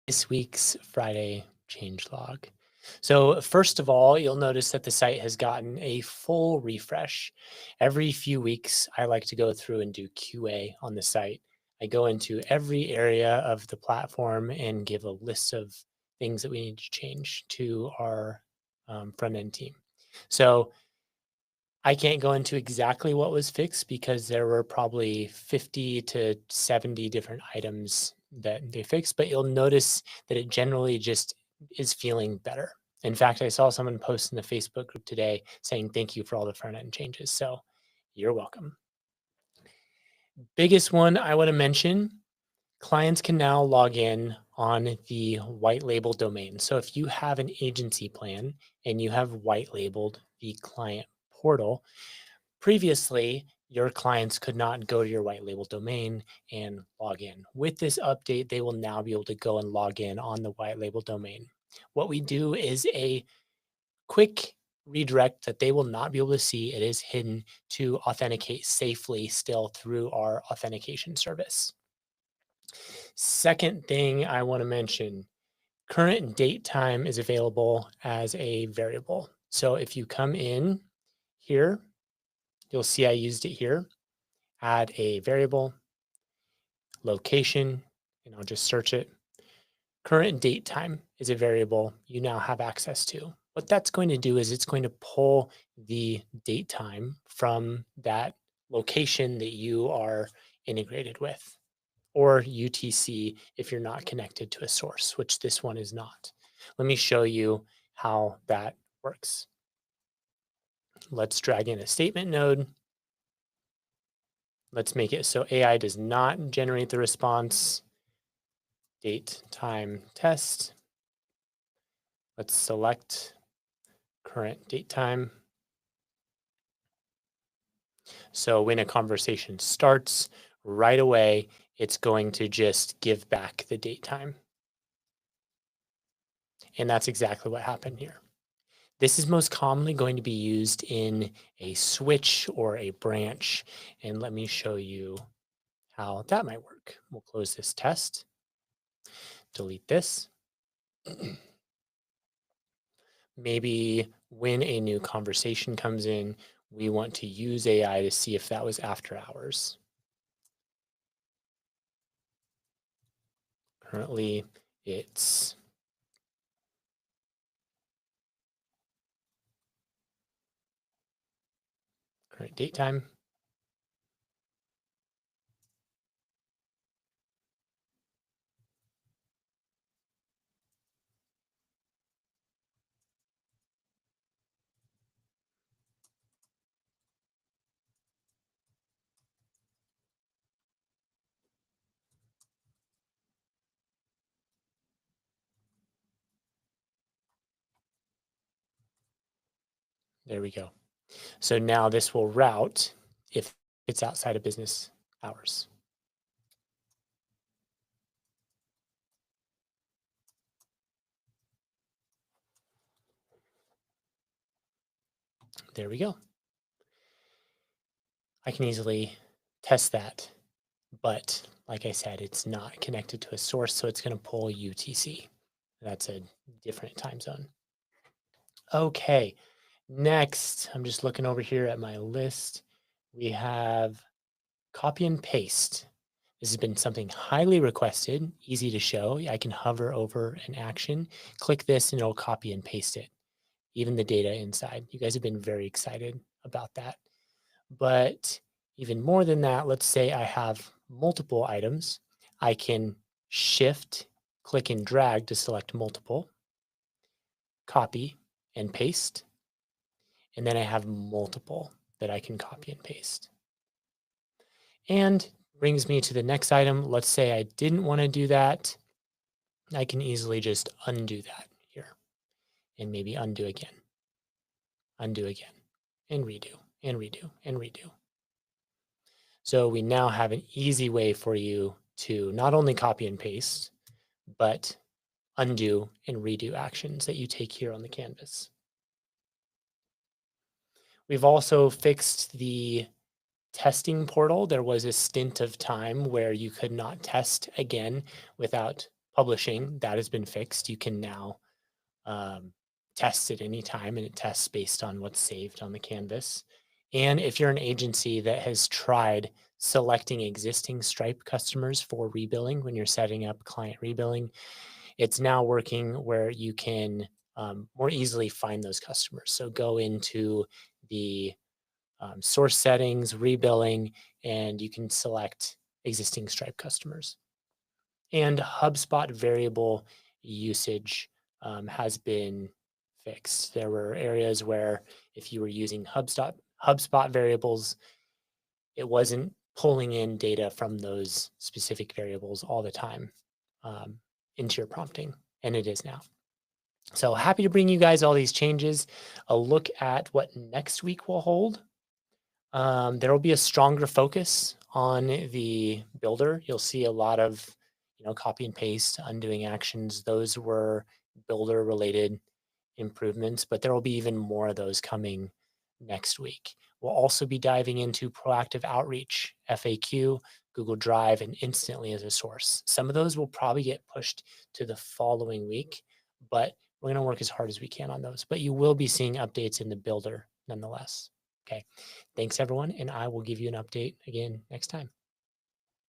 This week's Friday changelog. So, first of all, you'll notice that the site has gotten a full refresh. Every few weeks, I like to go through and do QA on the site. I go into every area of the platform and give a list of things that we need to change to our front end team. So, I can't go into exactly what was fixed because there were probably 50 to 70 different items that they fixed, but you'll notice that it generally just is feeling better. In fact, I saw someone post in the Facebook group today saying thank you for all the front end changes. So you're welcome. Biggest one I want to mention, clients can now log in on the white label domain. So if you have an agency plan and you have white labeled the client portal, previously, your clients could not go to your white label domain and log in. With this update, they will now be able to go and log in on the white label domain. What we do is a quick redirect that they will not be able to see. It is hidden to authenticate safely still through our authentication service. Second thing I want to mention, current date time is available as a variable. So if you come in here, you'll see I used it here. Add a variable, location, and I'll just search it. Current date time is a variable you now have access to. What that's going to do is it's going to pull the date time from that location that you are integrated with, or UTC if you're not connected to a source, which this one is not. Let me show you how that works. Let's drag in a statement node. Let's make it so AI does not generate the response. Date, time, test. Let's select current date time. So when a conversation starts, right away, it's going to just give back the date time. And that's exactly what happened here. This is most commonly going to be used in a switch or a branch. And let me show you how that might work. We'll close this test, delete this. Maybe when a new conversation comes in, we want to use AI to see if that was after hours. Currently, it's current date time. There we go. So now this will route if it's outside of business hours. There we go. I can easily test that, but like I said, it's not connected to a source, so it's going to pull UTC. That's a different time zone. Okay, next, I'm just looking over here at my list. We have copy and paste. This has been something highly requested, easy to show. I can hover over an action, click this, and it'll copy and paste it, even the data inside. You guys have been very excited about that. But even more than that, let's say I have multiple items. I can shift, click and drag to select multiple, copy and paste. And then I have multiple that I can copy and paste. And brings me to the next item. Let's say I didn't want to do that. I can easily just undo that here and maybe undo again, and redo and redo and redo. So we now have an easy way for you to not only copy and paste, but undo and redo actions that you take here on the canvas. We've also fixed the testing portal. There was a stint of time where you could not test again without publishing, that has been fixed. You can now test at any time, and it tests based on what's saved on the canvas. And if you're an agency that has tried selecting existing Stripe customers for rebilling when you're setting up client rebilling, it's now working where you can more easily find those customers. So go into the source settings, rebilling, and you can select existing Stripe customers. And HubSpot variable usage has been fixed. There were areas where if you were using HubSpot variables, it wasn't pulling in data from those specific variables all the time into your prompting, and it is now. So happy to bring you guys all these changes. A look at what next week will hold. There will be a stronger focus on the builder. You'll see a lot of, copy and paste, undoing actions. Those were builder related improvements, but there will be even more of those coming next week. We'll also be diving into proactive outreach, FAQ, Google Drive, and Instantly as a source. Some of those will probably get pushed to the following week, but we're going to work as hard as we can on those. But you will be seeing updates in the builder nonetheless. Okay. Thanks, everyone. And I will give you an update again next time.